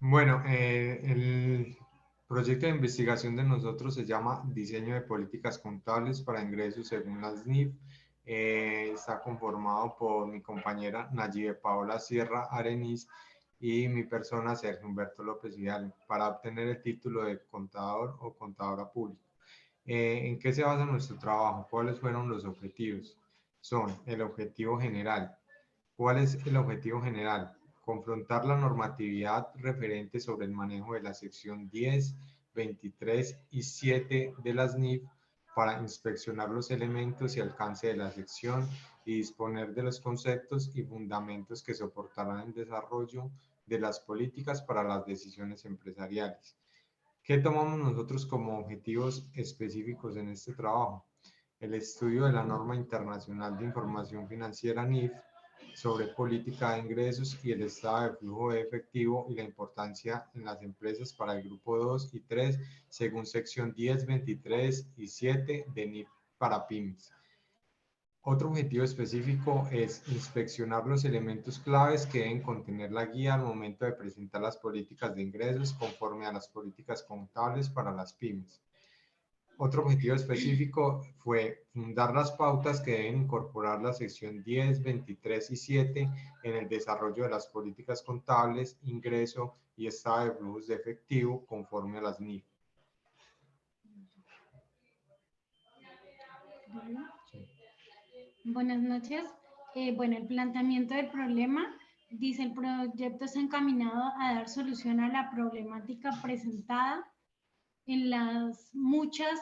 Bueno, el proyecto de investigación de nosotros se llama Diseño de Políticas Contables para Ingresos según las NIF. Está conformado por mi compañera Nayibe Paola Sierra Areniz y mi persona Sergio Humberto López Vidal para obtener el título de contador o contadora pública. ¿En qué se basa nuestro trabajo? ¿Cuáles fueron los objetivos? Son el objetivo general. ¿Cuál es el objetivo general? Confrontar la normatividad referente sobre el manejo de la sección 10, 23 y 7 de las NIF para inspeccionar los elementos y alcance de la sección y disponer de los conceptos y fundamentos que soportarán el desarrollo de las políticas para las decisiones empresariales. ¿Qué tomamos nosotros como objetivos específicos en este trabajo? El estudio de la norma internacional de información financiera NIF sobre política de ingresos y el estado de flujo de efectivo y la importancia en las empresas para el grupo 2 y 3 según sección 10, 23 y 7 de NIF para pymes. Otro objetivo específico es inspeccionar los elementos claves que deben contener la guía al momento de presentar las políticas de ingresos conforme a las políticas contables para las pymes. Otro objetivo específico fue fundar las pautas que deben incorporar la sección 10, 23 y 7 en el desarrollo de las políticas contables, ingreso y estado de flujos de efectivo conforme a las NIF. Buenas noches. Bueno, el planteamiento del problema dice el proyecto está encaminado a dar solución a la problemática presentada en las muchas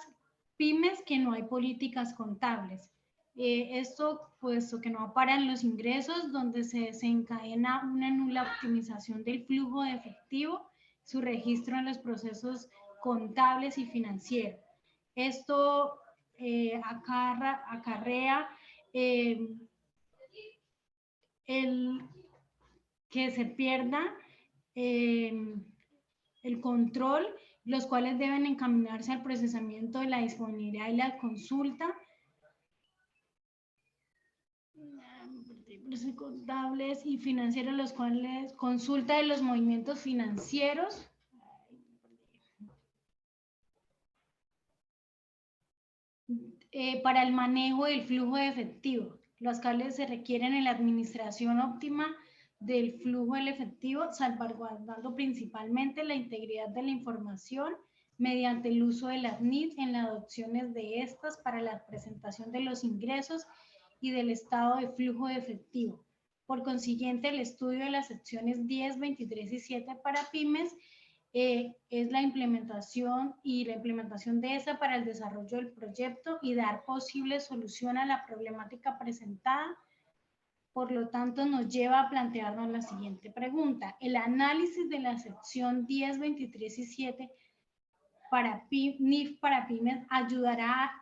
pymes que no hay políticas contables. Esto puesto que no aparan los ingresos, donde se desencadena una nula optimización del flujo de efectivo, su registro en los procesos contables y financieros. Esto acarrea el que se pierda el control, los cuales deben encaminarse al procesamiento de la disponibilidad y la consulta contables y financieros, los cuales consulta de los movimientos financieros para el manejo del flujo de efectivo, los cuales se requieren en la administración óptima del flujo del efectivo, salvaguardando principalmente la integridad de la información mediante el uso de las NIF en las adopciones de estas para la presentación de los ingresos y del estado de flujo de efectivo. Por consiguiente, el estudio de las secciones 10, 23 y 7 para pymes es la implementación de esa para el desarrollo del proyecto y dar posible solución a la problemática presentada. Por lo tanto, nos lleva a plantearnos la siguiente pregunta. El análisis de la sección 10, 23 y 7 para NIF para pymes ayudará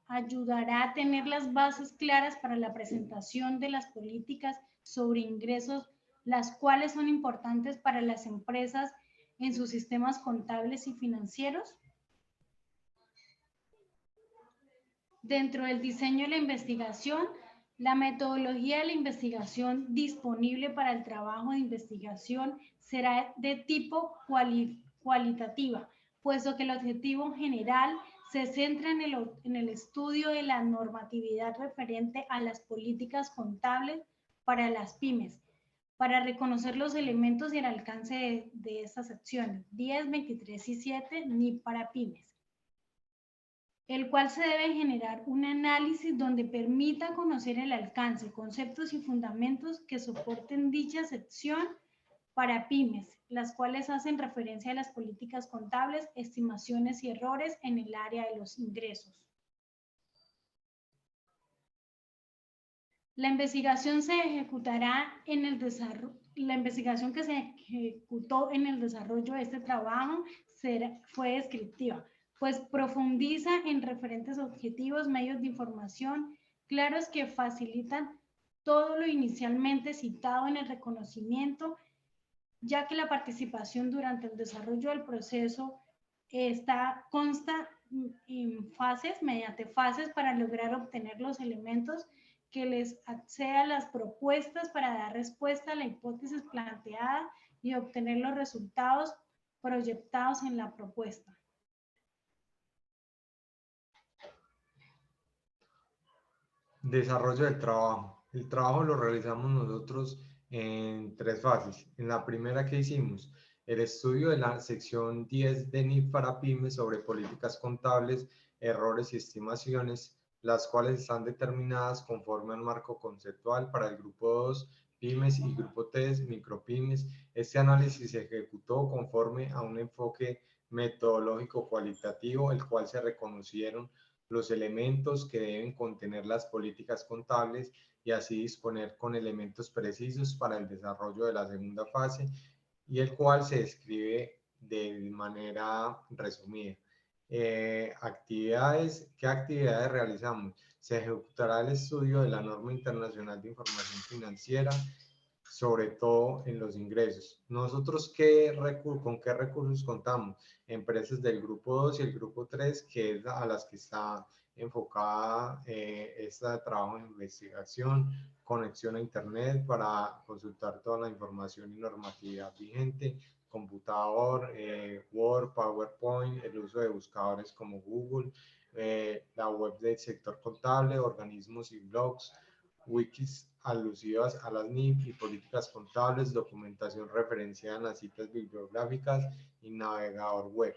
a tener las bases claras para la presentación de las políticas sobre ingresos, las cuales son importantes para las empresas en sus sistemas contables y financieros. Dentro del diseño de la investigación, la metodología de la investigación disponible para el trabajo de investigación será de tipo cualitativa, puesto que el objetivo general se centra en el estudio de la normatividad referente a las políticas contables para las pymes, para reconocer los elementos y el alcance de estas acciones, 10, 23 y 7, NIF para pymes, el cual se debe generar un análisis donde permita conocer el alcance, conceptos y fundamentos que soporten dicha sección para pymes, las cuales hacen referencia a las políticas contables, estimaciones y errores en el área de los ingresos. La investigación se ejecutará en el desarrollo. La investigación que se ejecutó en el desarrollo de este trabajo fue descriptiva, pues profundiza en referentes objetivos, medios de información claros que facilitan todo lo inicialmente citado en el reconocimiento, ya que la participación durante el desarrollo del proceso consta en fases, mediante fases para lograr obtener los elementos que les acceda a las propuestas para dar respuesta a la hipótesis planteada y obtener los resultados proyectados en la propuesta. Desarrollo del trabajo. El trabajo lo realizamos nosotros en 3 fases. En la primera que hicimos, el estudio de la sección 10 de NIF para pymes sobre políticas contables, errores y estimaciones, las cuales están determinadas conforme al marco conceptual para el grupo 2, pymes, y grupo 3, micropymes. Este análisis se ejecutó conforme a un enfoque metodológico cualitativo, el cual se reconocieron los elementos que deben contener las políticas contables y así disponer con elementos precisos para el desarrollo de la segunda fase, y el cual se describe de manera resumida. ¿Qué actividades realizamos? Se ejecutará el estudio de la norma internacional de información financiera, sobre todo en los ingresos. Nosotros, ¿con qué recursos contamos? Empresas del grupo 2 y el grupo 3, que es a las que está enfocada este trabajo en investigación, conexión a internet para consultar toda la información y normatividad vigente, computador, Word, PowerPoint, el uso de buscadores como Google, la web del sector contable, organismos y blogs, wikis alusivas a las NIF y políticas contables, documentación referenciada en las citas bibliográficas y navegador web.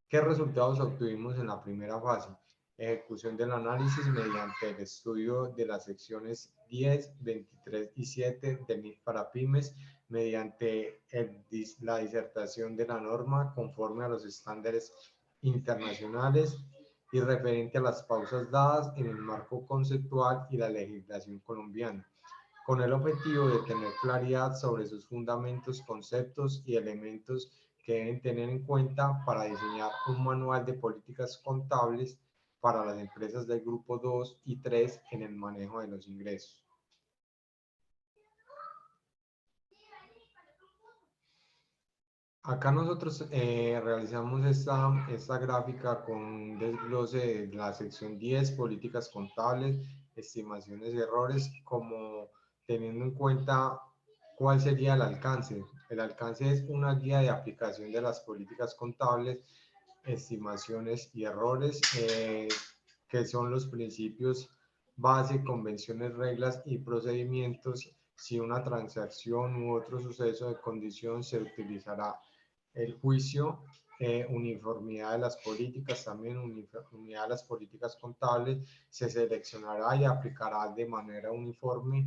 ¿Qué resultados obtuvimos en la primera fase? Ejecución del análisis mediante el estudio de las secciones 10, 23 y 7 del NIF para pymes, mediante la disertación de la norma conforme a los estándares internacionales y referente a las pausas dadas en el marco conceptual y la legislación colombiana, con el objetivo de tener claridad sobre sus fundamentos, conceptos y elementos que deben tener en cuenta para diseñar un manual de políticas contables para las empresas del grupo 2 y 3 en el manejo de los ingresos. Acá nosotros realizamos esta gráfica con un desglose de la sección 10, políticas contables, estimaciones y errores, como teniendo en cuenta cuál sería el alcance. El alcance es una guía de aplicación de las políticas contables, estimaciones y errores, que son los principios base, convenciones, reglas y procedimientos. Si una transacción u otro suceso de condición se utilizará el juicio, uniformidad de las políticas, también uniformidad de las políticas contables, se seleccionará y aplicará de manera uniforme,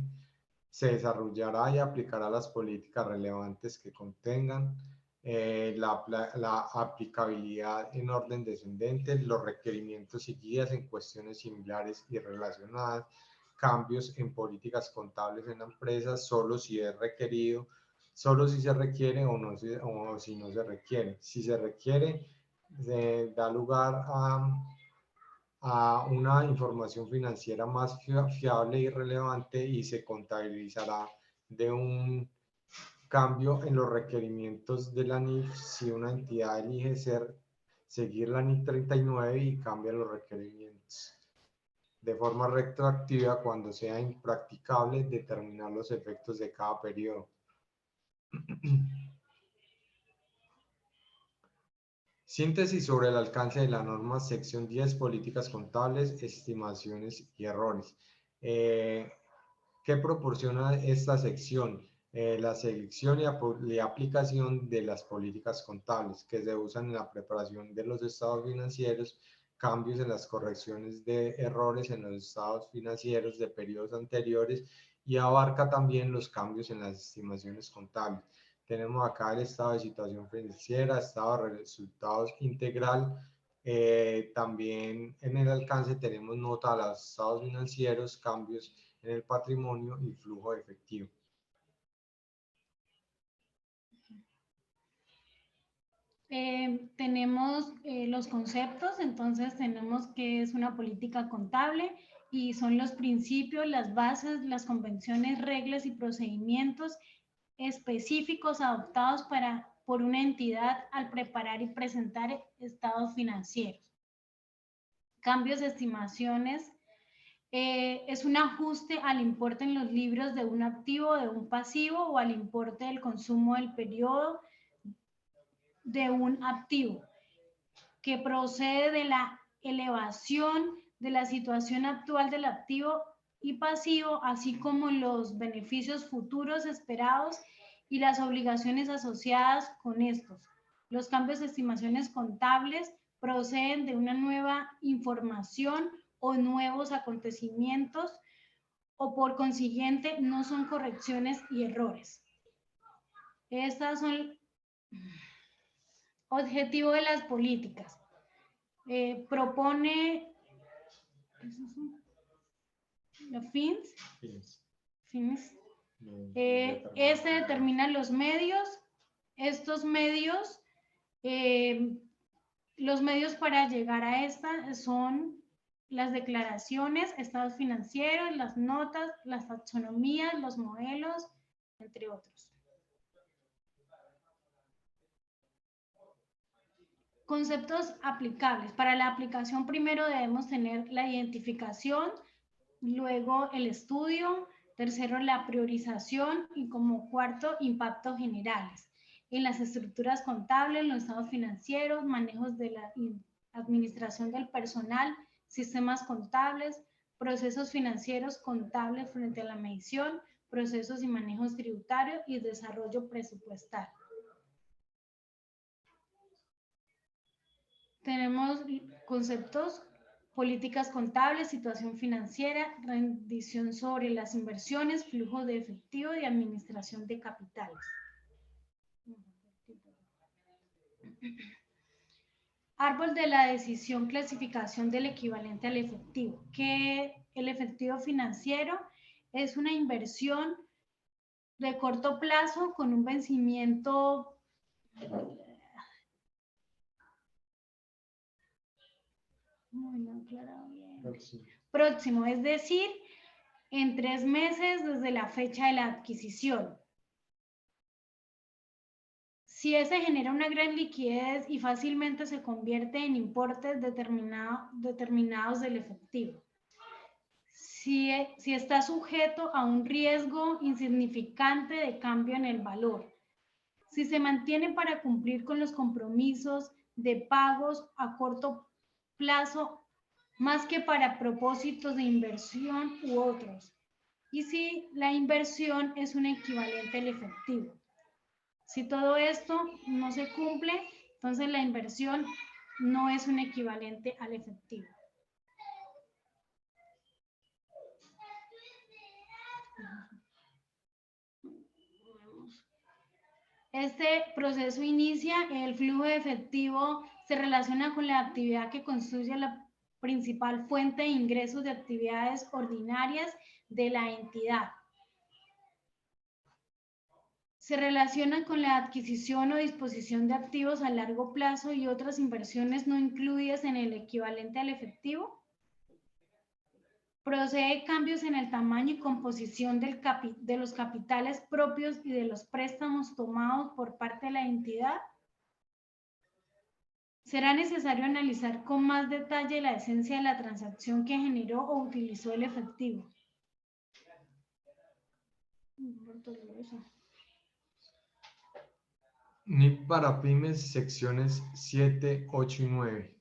se desarrollará y aplicará las políticas relevantes que contengan, la aplicabilidad en orden descendente, los requerimientos y guías en cuestiones similares y relacionadas, cambios en políticas contables en la empresa, solo si es requerido, solo si se requiere o si no se requiere. Si se requiere, da lugar a una información financiera más fiable y relevante y se contabilizará de un cambio en los requerimientos de la NIF si una entidad elige seguir la NIF 39 y cambia los requerimientos de forma retroactiva cuando sea impracticable determinar los efectos de cada periodo. Síntesis sobre el alcance de la norma, sección 10, políticas contables, estimaciones y errores. ¿Qué proporciona esta sección? La selección y aplicación de las políticas contables que se usan en la preparación de los estados financieros, cambios en las correcciones de errores en los estados financieros de periodos anteriores, y abarca también los cambios en las estimaciones contables. Tenemos acá el estado de situación financiera, estado de resultados integral. También en el alcance tenemos nota de los estados financieros, cambios en el patrimonio y flujo de efectivo. Tenemos los conceptos, entonces tenemos que es una política contable y son los principios, las bases, las convenciones, reglas y procedimientos específicos adoptados por una entidad al preparar y presentar estados financieros. Cambios de estimaciones Es un ajuste al importe en los libros de un activo, de un pasivo o al importe del consumo del periodo de un activo que procede de la elevación de la situación actual del activo y pasivo, así como los beneficios futuros esperados y las obligaciones asociadas con estos. Los cambios de estimaciones contables proceden de una nueva información o nuevos acontecimientos o por consiguiente no son correcciones y errores. Estas son objetivo de las políticas. Propone los fines. Este determina los medios. Estos medios, los medios para llegar a esta son las declaraciones, estados financieros, las notas, las taxonomías, los modelos, entre otros. Conceptos aplicables. Para la aplicación primero debemos tener la identificación, luego el estudio, tercero la priorización y como cuarto impactos generales en las estructuras contables, los estados financieros, manejos de la administración del personal, sistemas contables, procesos financieros contables frente a la medición, procesos y manejos tributarios y desarrollo presupuestal. Tenemos conceptos: políticas contables, situación financiera, rendición sobre las inversiones, flujo de efectivo y administración de capitales. Árbol de la decisión, clasificación del equivalente al efectivo. Que el efectivo financiero es una inversión de corto plazo con un vencimiento próximo, es decir, en 3 meses desde la fecha de la adquisición. Si ese genera una gran liquidez y fácilmente se convierte en importes determinados del efectivo. Si está sujeto a un riesgo insignificante de cambio en el valor. Si se mantiene para cumplir con los compromisos de pagos a corto plazo, más que para propósitos de inversión u otros. Y si la inversión es un equivalente al efectivo. Si todo esto no se cumple, entonces la inversión no es un equivalente al efectivo. Este proceso inicia, el flujo de efectivo se relaciona con la actividad que constituye la principal fuente de ingresos de actividades ordinarias de la entidad. Se relaciona con la adquisición o disposición de activos a largo plazo y otras inversiones no incluidas en el equivalente al efectivo. Procede cambios en el tamaño y composición de los capitales propios y de los préstamos tomados por parte de la entidad. Será necesario analizar con más detalle la esencia de la transacción que generó o utilizó el efectivo. NIF para pymes, secciones 7, 8 y 9.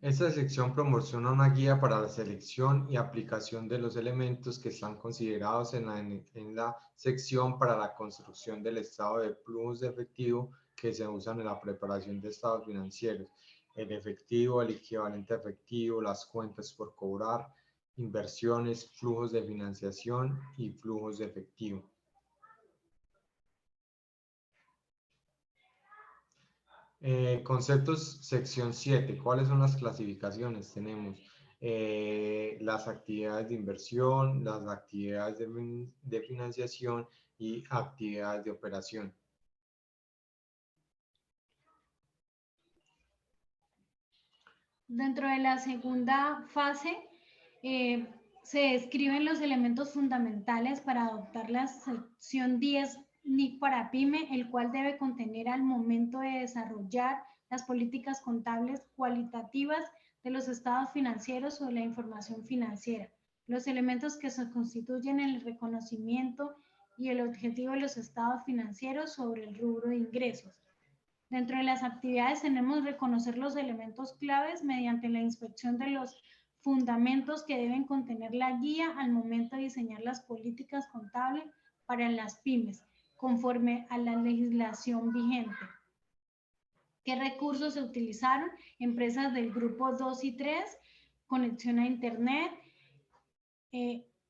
Esta sección proporciona una guía para la selección y aplicación de los elementos que están considerados en la sección para la construcción del estado de flujos de efectivo que se usan en la preparación de estados financieros. El efectivo, el equivalente a efectivo, las cuentas por cobrar, inversiones, flujos de financiación y flujos de efectivo. Conceptos, sección 7. ¿Cuáles son las clasificaciones? Tenemos las actividades de inversión, las actividades de financiación y actividades de operación. Dentro de la segunda fase se describen los elementos fundamentales para adoptar la sección 10, NIC para PYME, el cual debe contener al momento de desarrollar las políticas contables cualitativas de los estados financieros o de la información financiera, los elementos que se constituyen el reconocimiento y el objetivo de los estados financieros sobre el rubro de ingresos. Dentro de las actividades tenemos reconocer los elementos claves mediante la inspección de los fundamentos que deben contener la guía al momento de diseñar las políticas contables para las pymes, conforme a la legislación vigente. ¿Qué recursos se utilizaron? Empresas del grupo 2 y 3, conexión a Internet,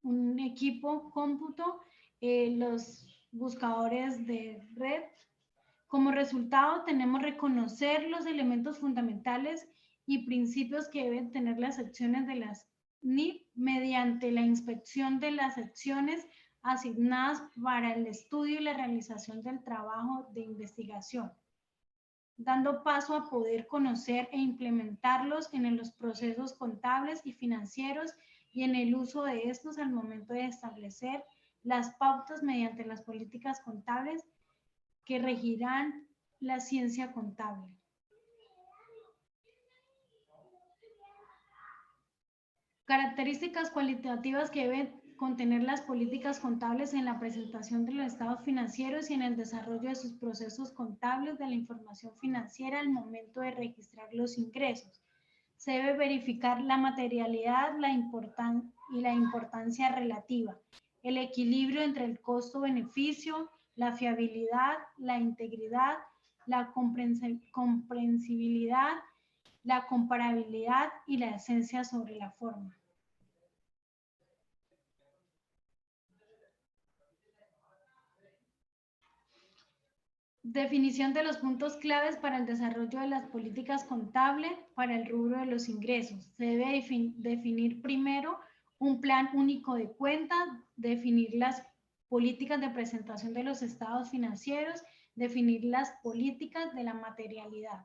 un equipo cómputo, los buscadores de red. Como resultado, tenemos reconocer los elementos fundamentales y principios que deben tener las secciones de las NIF mediante la inspección de las secciones asignadas para el estudio y la realización del trabajo de investigación, dando paso a poder conocer e implementarlos en los procesos contables y financieros y en el uso de estos al momento de establecer las pautas mediante las políticas contables que regirán la ciencia contable. Características cualitativas que deben contener las políticas contables en la presentación de los estados financieros y en el desarrollo de sus procesos contables de la información financiera al momento de registrar los ingresos. Se debe verificar la materialidad y la importancia relativa, el equilibrio entre el costo-beneficio, la fiabilidad, la integridad, la comprensibilidad, la comparabilidad y la esencia sobre la forma. Definición de los puntos claves para el desarrollo de las políticas contables para el rubro de los ingresos. Se debe definir primero un plan único de cuenta, definir las políticas de presentación de los estados financieros, definir las políticas de la materialidad.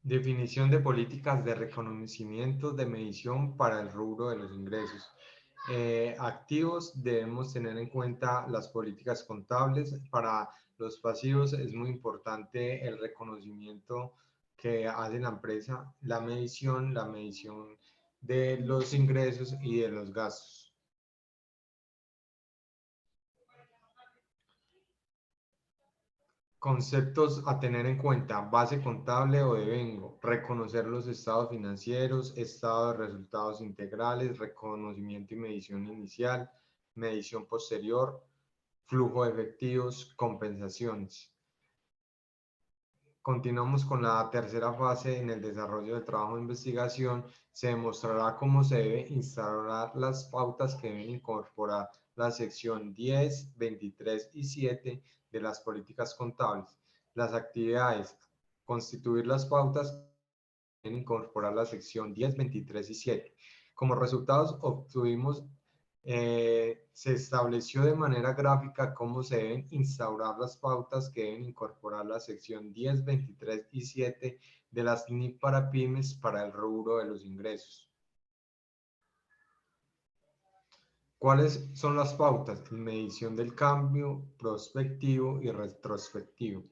Definición de políticas de reconocimiento de medición para el rubro de los ingresos. Activos, debemos tener en cuenta las políticas contables. Para los pasivos es muy importante el reconocimiento que hace la empresa, la medición de los ingresos y de los gastos. Conceptos a tener en cuenta: base contable o devengo, reconocer los estados financieros, estado de resultados integrales, reconocimiento y medición inicial, medición posterior, flujo de efectivos, compensaciones. Continuamos con la tercera fase. En el desarrollo del trabajo de investigación se demostrará cómo se debe instaurar las pautas que deben incorporar la sección 10, 23 y 7 de las políticas contables. Las actividades: constituir las pautas que deben incorporar la sección 10, 23 y 7. Como resultados obtuvimos se estableció de manera gráfica cómo se deben instaurar las pautas que deben incorporar la sección 10, 23 y 7 de las NIF para pymes para el rubro de los ingresos. ¿Cuáles son las pautas? Medición del cambio, prospectivo y retrospectivo.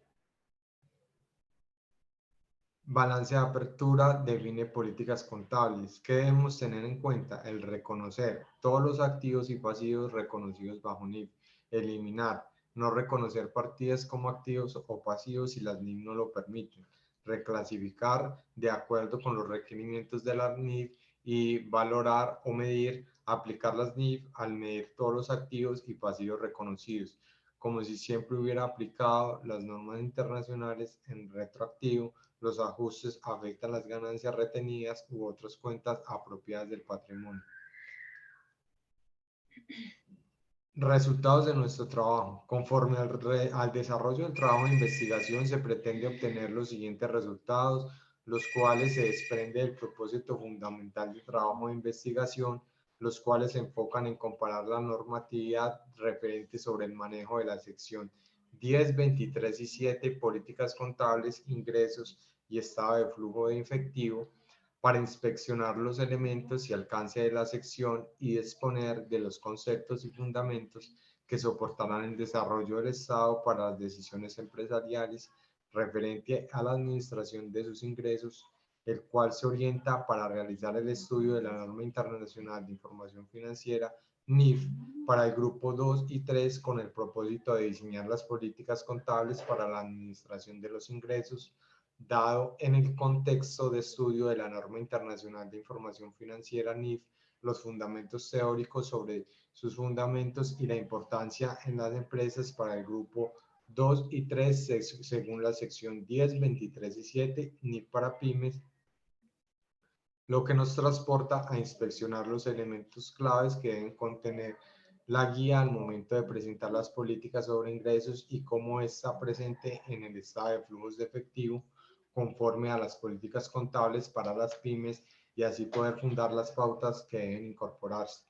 Balance de apertura define políticas contables. ¿Qué debemos tener en cuenta? El reconocer todos los activos y pasivos reconocidos bajo NIF. Eliminar, no reconocer partidas como activos o pasivos si las NIF no lo permiten. Reclasificar de acuerdo con los requerimientos de la NIF y valorar o medir, aplicar las NIF al medir todos los activos y pasivos reconocidos, como si siempre hubiera aplicado las normas internacionales en retroactivo. Los ajustes afectan las ganancias retenidas u otras cuentas apropiadas del patrimonio. Resultados de nuestro trabajo. Conforme al desarrollo del trabajo de investigación, se pretende obtener los siguientes resultados, los cuales se desprende del propósito fundamental del trabajo de investigación, los cuales se enfocan en comparar la normatividad referente sobre el manejo de la sección 10, 23 y 7, políticas contables, ingresos y estado de flujo de efectivo, para inspeccionar los elementos y alcance de la sección y disponer de los conceptos y fundamentos que soportarán el desarrollo del Estado para las decisiones empresariales referente a la administración de sus ingresos, el cual se orienta para realizar el estudio de la norma internacional de información financiera NIF para el grupo 2 y 3 con el propósito de diseñar las políticas contables para la administración de los ingresos, dado en el contexto de estudio de la norma internacional de información financiera NIF, los fundamentos teóricos sobre sus fundamentos y la importancia en las empresas para el grupo 2 y 3 según la sección 10, 23 y 7 NIF para pymes, lo que nos transporta a inspeccionar los elementos claves que deben contener la guía al momento de presentar las políticas sobre ingresos y cómo está presente en el estado de flujos de efectivo conforme a las políticas contables para las pymes y así poder fundar las pautas que deben incorporarse,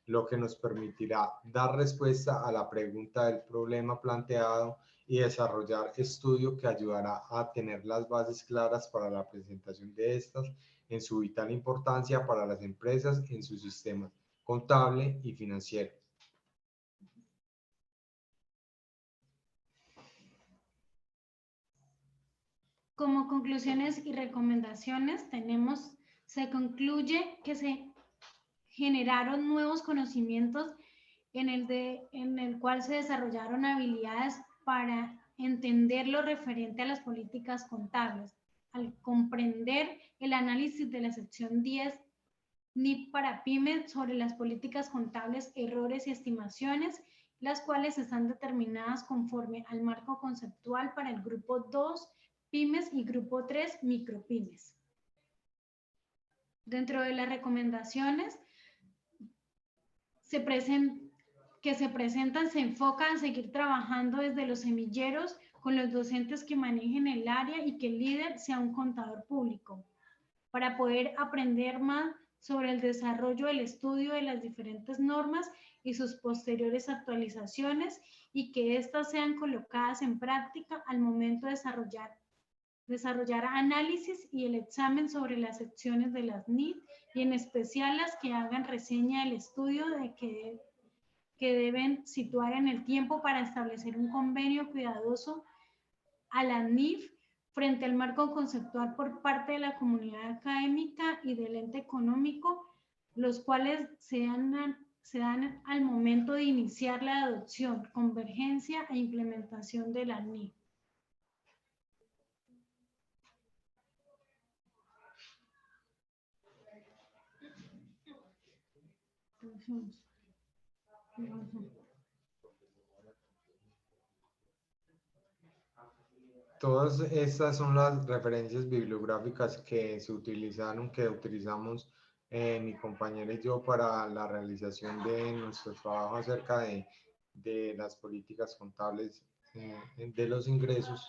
lo que nos permitirá dar respuesta a la pregunta del problema planteado y desarrollar estudio que ayudará a tener las bases claras para la presentación de estas en su vital importancia para las empresas en su sistema contable y financiero. Como conclusiones y recomendaciones se concluye que se generaron nuevos conocimientos en el cual se desarrollaron habilidades para entender lo referente a las políticas contables. Al comprender el análisis de la sección 10 NIP para pymes sobre las políticas contables, errores y estimaciones, las cuales están determinadas conforme al marco conceptual para el grupo 2 pymes y grupo 3 micropymes. Dentro de las recomendaciones que se presentan se enfocan a seguir trabajando desde los semilleros con los docentes que manejen el área y que el líder sea un contador público, para poder aprender más sobre el desarrollo del estudio de las diferentes normas y sus posteriores actualizaciones y que éstas sean colocadas en práctica al momento de desarrollar análisis y el examen sobre las secciones de las NIT y en especial las que hagan reseña del estudio de que deben situar en el tiempo para establecer un convenio cuidadoso a la NIF frente al marco conceptual por parte de la comunidad académica y del ente económico, los cuales se dan al momento de iniciar la adopción, convergencia e implementación de la NIF. Todas estas son las referencias bibliográficas que se utilizaron, que utilizamos mi compañera y yo para la realización de nuestro trabajo acerca de las políticas contables de los ingresos.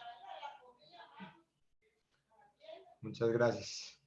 Muchas gracias.